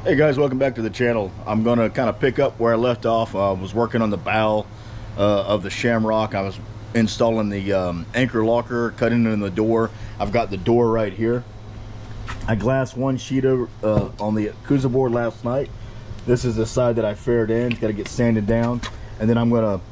Hey guys, welcome back to the channel. I'm going to kind of pick up where I left off. I was working on the bow of the Shamrock. I was installing the anchor locker, cutting in the door. I've got the door right here. I glassed one sheet over, on the Coosa board last night. This is the side that I faired in. It's got to get sanded down. And then I'm going to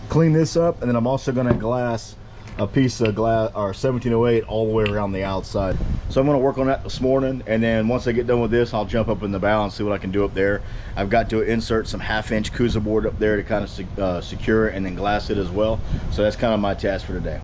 clean this up, and then I'm also going to glass a piece of glass or 1708 all the way around the outside. So I'm going to work on that this morning, and then once I get done with this, I'll jump up in the bow and see what I can do up there. I've got to insert some 1/2-inch Coosa board up there to kind of secure it and then glass it as well. So that's kind of my task for today.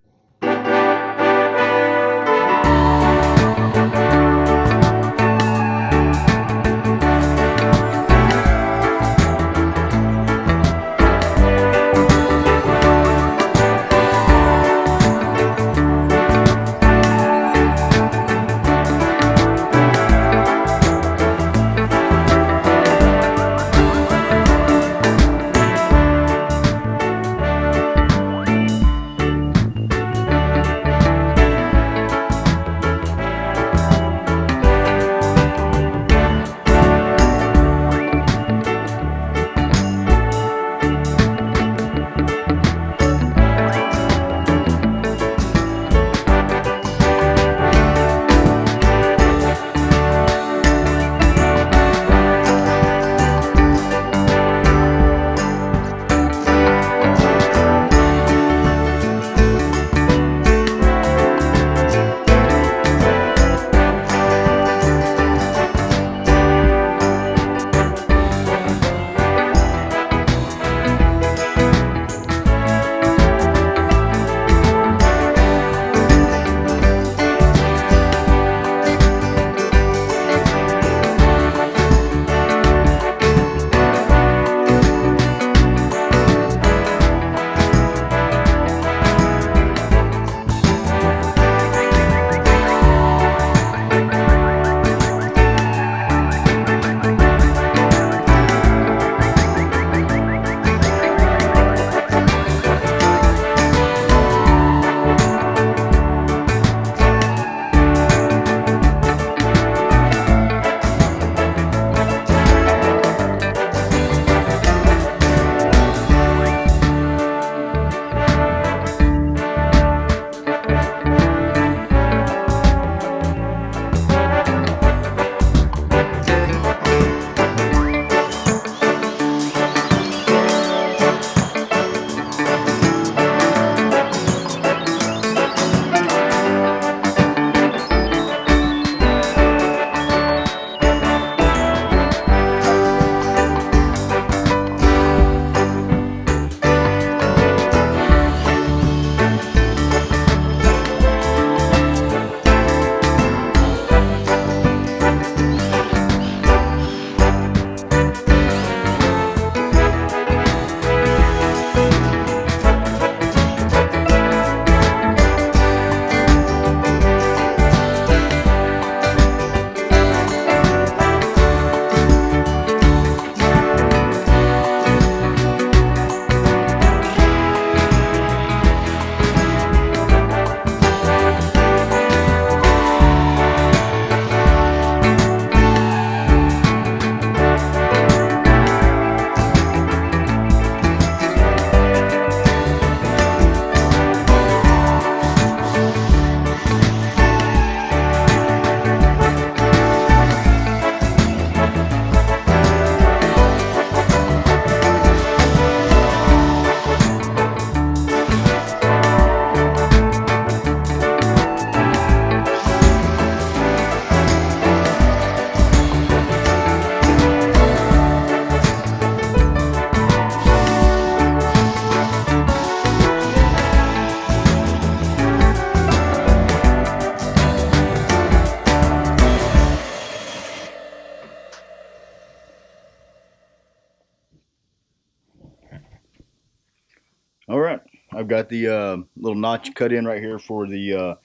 All right, I've got the little notch cut in right here for the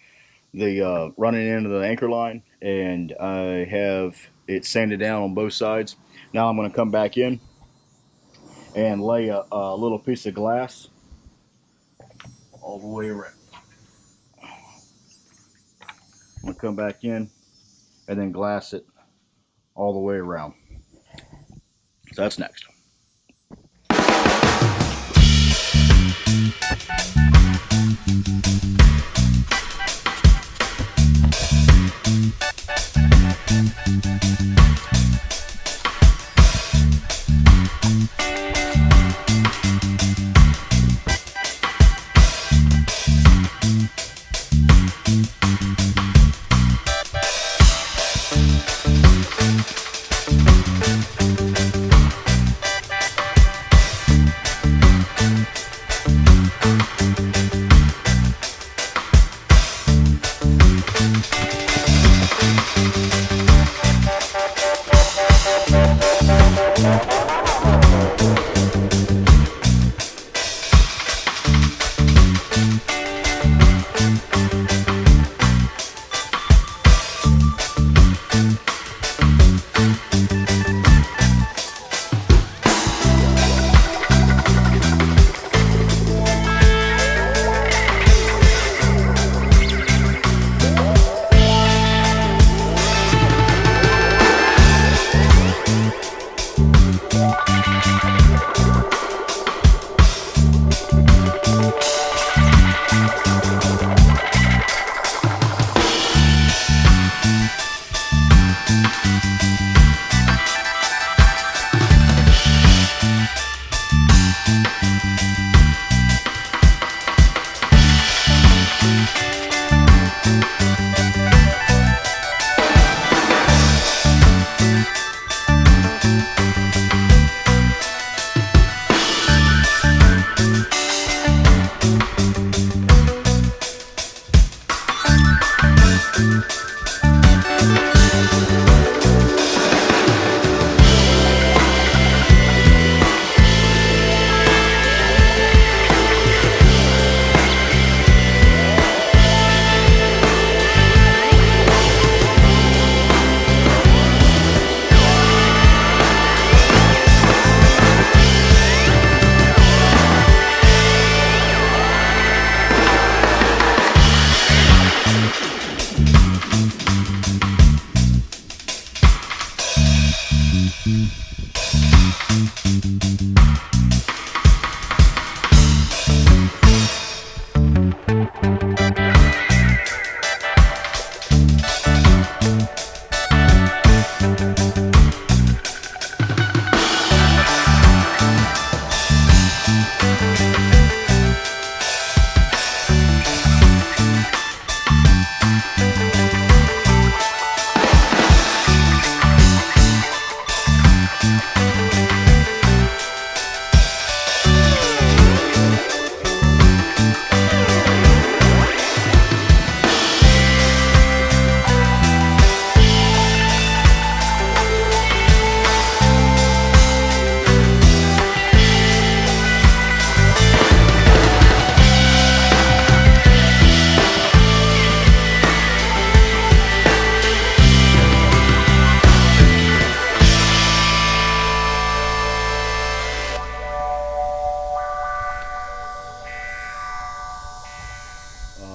running into the anchor line, and I have it sanded down on both sides. Now I'm going to come back in and lay a little piece of glass all the way around. I'm going to come back in and then glass it all the way around. So that's next.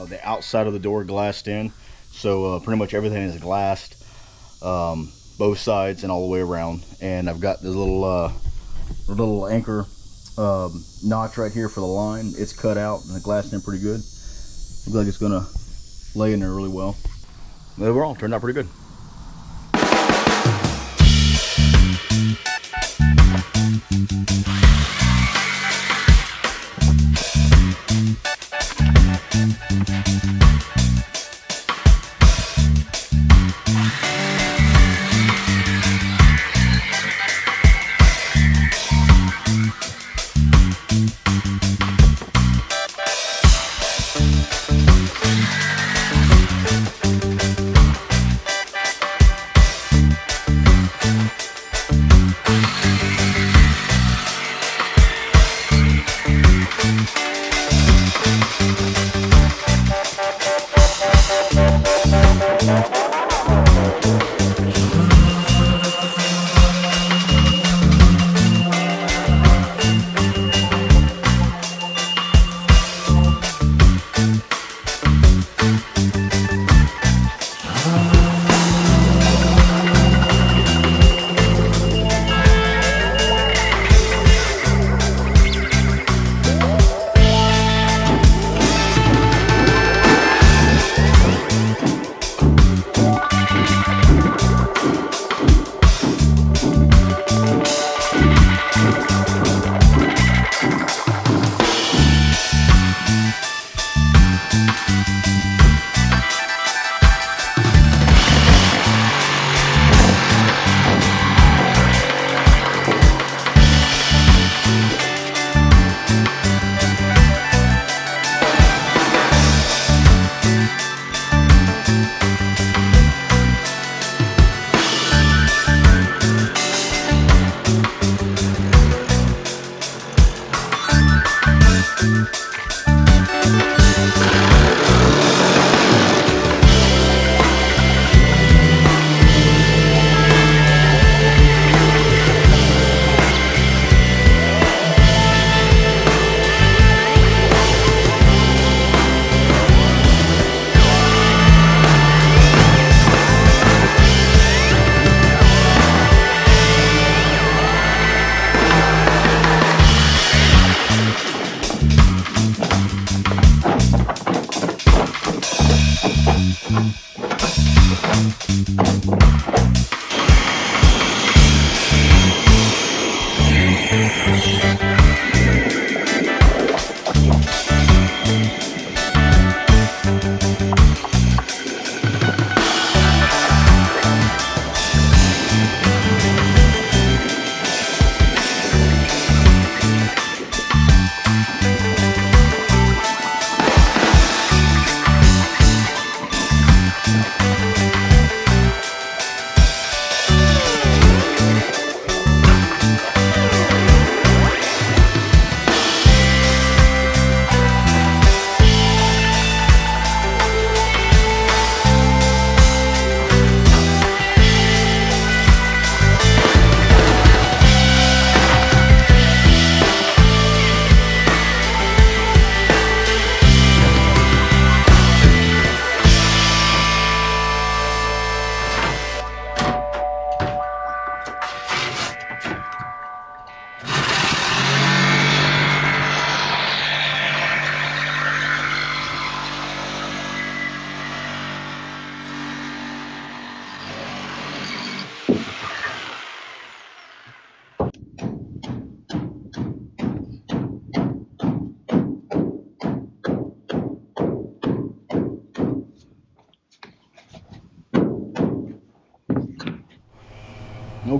The outside of the door glassed in, so pretty much everything is glassed, both sides and all the way around. And I've got this little anchor notch right here for the line. It's cut out and the glassed in pretty good. Looks like it's gonna lay in there really well. But overall, turned out pretty good.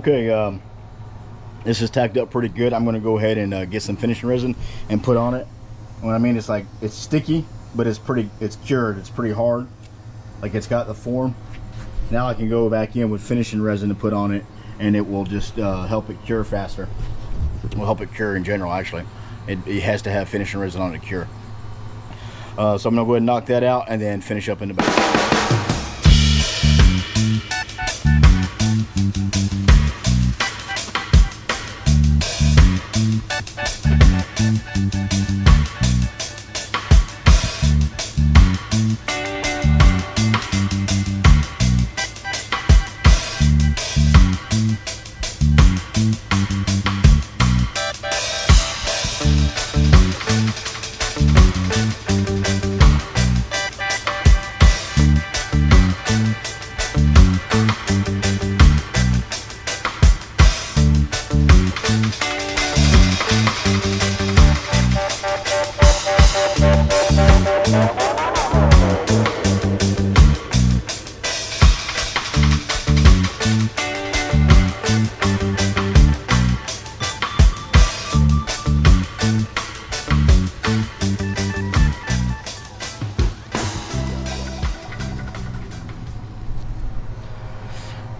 Okay, this is tacked up pretty good. I'm gonna go ahead and get some finishing resin and put on it. What I mean, it's like, it's sticky, but it's cured. It's pretty hard. Like, it's got the form. Now I can go back in with finishing resin to put on it, and it will just help it cure faster. It will help it cure in general, actually. It has to have finishing resin on it to cure. So I'm gonna go ahead and knock that out and then finish up in the back.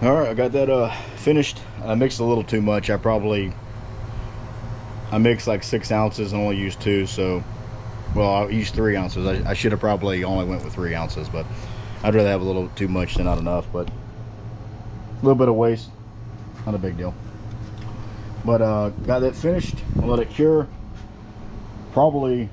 All right, I got that finished. I mixed a little too much. I mixed like 6 ounces and only used 2, so, well, I used 3 ounces. I should have probably only went with 3 ounces, but I'd rather have a little too much than not enough. But a little bit of waste, not a big deal. But got that finished. I'll let it cure. I'm probably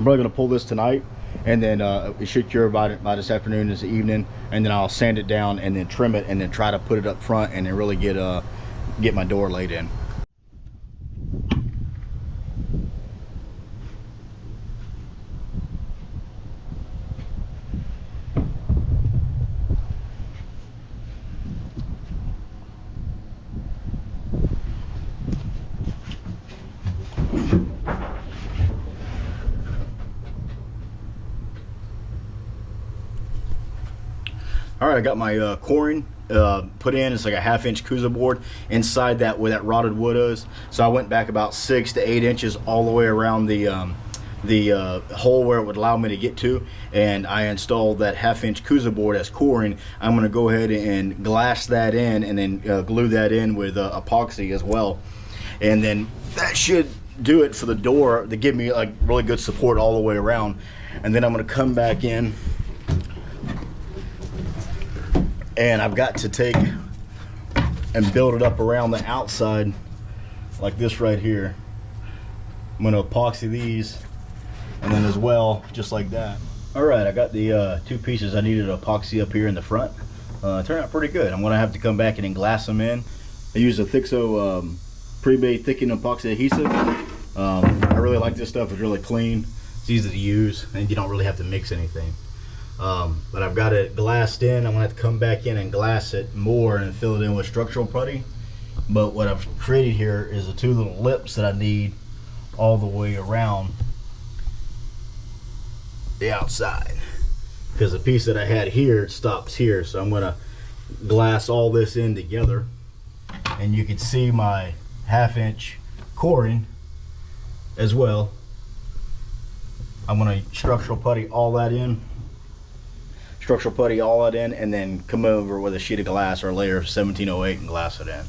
gonna pull this tonight, and then it should cure by this afternoon, this evening, and then I'll sand it down and then trim it and then try to put it up front and then really get my door laid in. All right, I got my coring put in. It's like a 1/2-inch Coosa board inside that where that rotted wood is. So I went back about 6 to 8 inches all the way around the hole where it would allow me to get to, and I installed that 1/2-inch Coosa board as coring. I'm going to go ahead and glass that in and then glue that in with epoxy as well, and then that should do it for the door to give me like really good support all the way around. And then I'm going to come back in, and I've got to take and build it up around the outside like this right here. I'm going to epoxy these, and then as well, just like that. All right, I got the 2 pieces I needed to epoxy up here in the front. It turned out pretty good. I'm going to have to come back in and glass them in. I used a Thixo pre-made thickened epoxy adhesive. I really like this stuff. It's really clean. It's easy to use, and you don't really have to mix anything. But I've got it glassed in. I'm gonna have to come back in and glass it more and fill it in with structural putty. But what I've created here is the 2 little lips that I need all the way around the outside, because the piece that I had here, it stops here. So I'm gonna glass all this in together, and you can see my 1/2-inch coring as well. I'm gonna structural putty all that in. And then come over with a sheet of glass or a layer of 1708 and glass it in.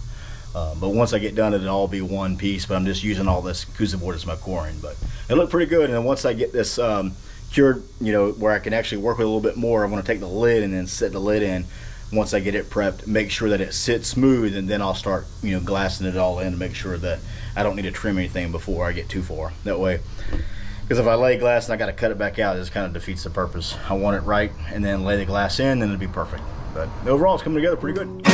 But once I get done, it'll all be one piece, but I'm just using all this Coosa board as my coring. But it looked pretty good, and then once I get this cured, you know, where I can actually work with a little bit more, I'm gonna take the lid and then set the lid in. Once I get it prepped, make sure that it sits smooth, and then I'll start, you know, glassing it all in to make sure that I don't need to trim anything before I get too far. That way, because if I lay glass and I got to cut it back out, it just kind of defeats the purpose. I want it right, and then lay the glass in, and it'll be perfect. But overall, it's coming together pretty good.